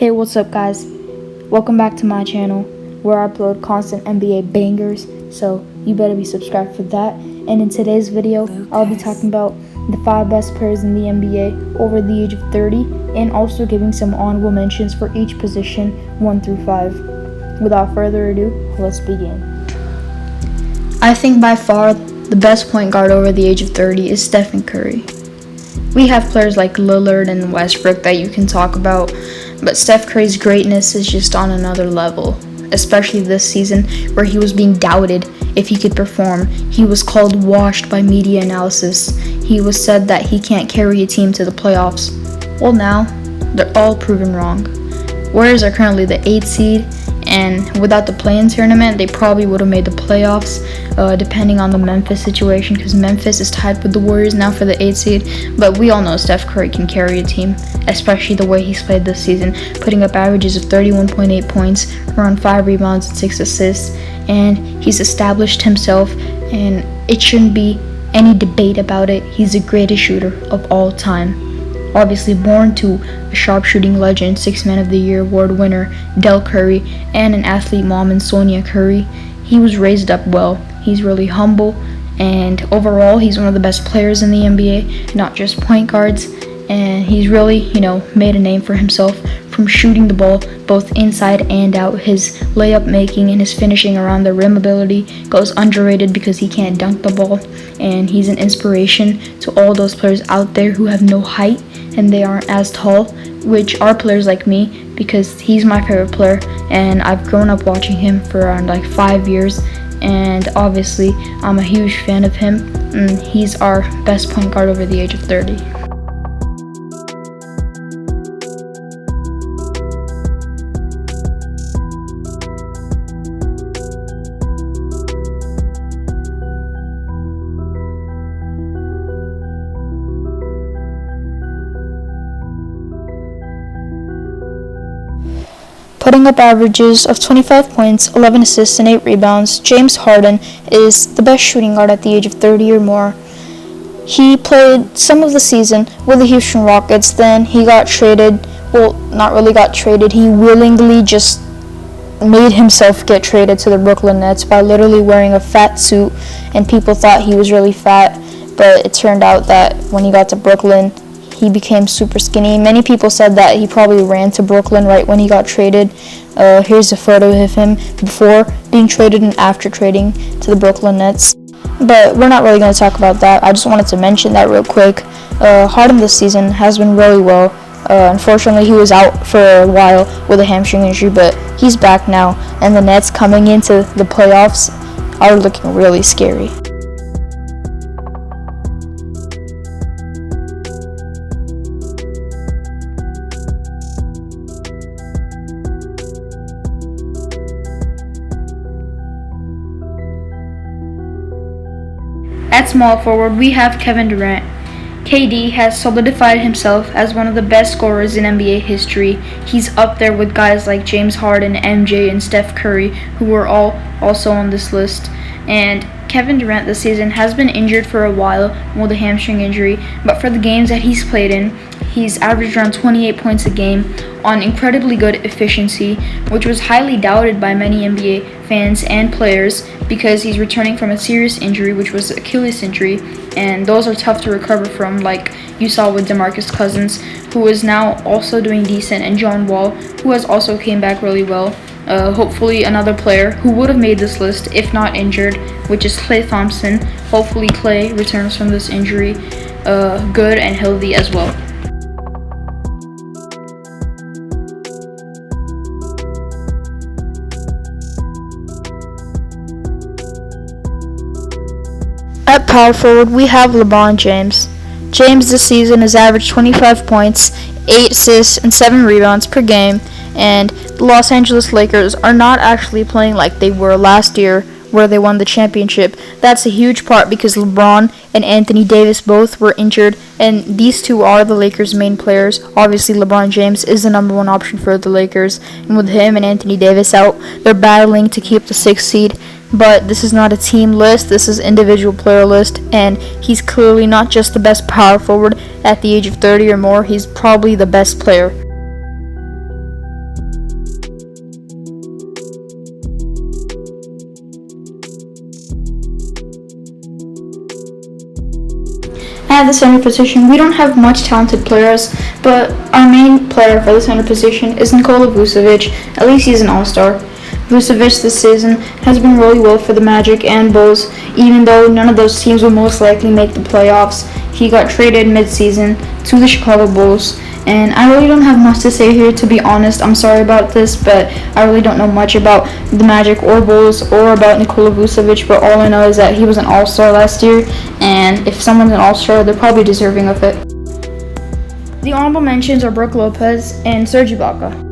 Hey, what's up guys? Welcome back to my channel where I upload constant NBA bangers, so you better be subscribed for that. And in today's video, I'll be talking about the 5 best players in the NBA over the age of 30 and also giving some honorable mentions for each position 1 through 5. Without further ado, let's begin. I think by far the best point guard over the age of 30 is Stephen Curry. We have players like Lillard and Westbrook that you can talk about, but Steph Curry's greatness is just on another level, especially this season where he was being doubted if he could perform. He was called washed by media analysis. He was said that he can't carry a team to the playoffs. Well, now they're all proven wrong. Warriors are currently the 8th seed, and without the play-in tournament, they probably would have made the playoffs, depending on the Memphis situation, because Memphis is tied with the Warriors now for the 8th seed. But we all know Steph Curry can carry a team, especially the way he's played this season, putting up averages of 31.8 points, around 5 rebounds and 6 assists, and he's established himself, and it shouldn't be any debate about it. He's the greatest shooter of all time. Obviously born to a sharpshooting legend, 6th Man of the Year award winner Del Curry, and an athlete mom in Sonia Curry, he was raised up well. He's really humble, and overall he's one of the best players in the NBA, not just point guards, and he's really, made a name for himself from shooting the ball both inside and out. His layup making and his finishing around the rim ability goes underrated because he can't dunk the ball, and he's an inspiration to all those players out there who have no height and they aren't as tall, which are players like me, because he's my favorite player and I've grown up watching him for around 5 years, and obviously I'm a huge fan of him, and he's our best point guard over the age of 30. Putting up averages of 25 points, 11 assists, and 8 rebounds, James Harden is the best shooting guard at the age of 30 or more. He played some of the season with the Houston Rockets, then he got traded. Well, not really got traded, he willingly just made himself get traded to the Brooklyn Nets by literally wearing a fat suit, and people thought he was really fat, but it turned out that when he got to Brooklyn, he became super skinny. Many people said that he probably ran to Brooklyn right when he got traded. Here's a photo of him before being traded and after trading to the Brooklyn Nets. But we're not really going to talk about that. I just wanted to mention that real quick. Harden this season has been really well. Unfortunately, he was out for a while with a hamstring injury, but he's back now. And the Nets coming into the playoffs are looking really scary. At small forward, we have Kevin Durant. KD has solidified himself as one of the best scorers in NBA history. He's up there with guys like James Harden, MJ, and Steph Curry, who were all also on this list. And Kevin Durant this season has been injured for a while with a hamstring injury, but for the games that he's played in, he's averaged around 28 points a game on incredibly good efficiency, which was highly doubted by many NBA fans and players because he's returning from a serious injury, which was Achilles injury, and those are tough to recover from, like you saw with DeMarcus Cousins, who is now also doing decent, and John Wall, who has also came back really well. Hopefully another player who would have made this list if not injured, which is Klay Thompson. Hopefully Klay returns from this injury good and healthy as well. At power forward, we have LeBron James. James this season has averaged 25 points, 8 assists, and 7 rebounds per game, and the Los Angeles Lakers are not actually playing like they were last year where they won the championship. That's a huge part because LeBron and Anthony Davis both were injured, and these two are the Lakers' main players. Obviously, LeBron James is the number 1 option for the Lakers, and with him and Anthony Davis out, they're battling to keep the 6th seed. But this is not a team list, this is individual player list, and he's clearly not just the best power forward at the age of 30 or more, he's probably the best player. At the center position, we don't have much talented players, but our main player for the center position is Nikola Vucevic. At least he's an all-star. Vucevic this season has been really well for the Magic and Bulls, even though none of those teams will most likely make the playoffs. He got traded mid-season to the Chicago Bulls, and I really don't have much to say here, to be honest. I'm sorry about this, but I really don't know much about the Magic or Bulls or about Nikola Vucevic, but all I know is that he was an all-star last year, and if someone's an all-star, they're probably deserving of it. The honorable mentions are Brook Lopez and Serge Ibaka.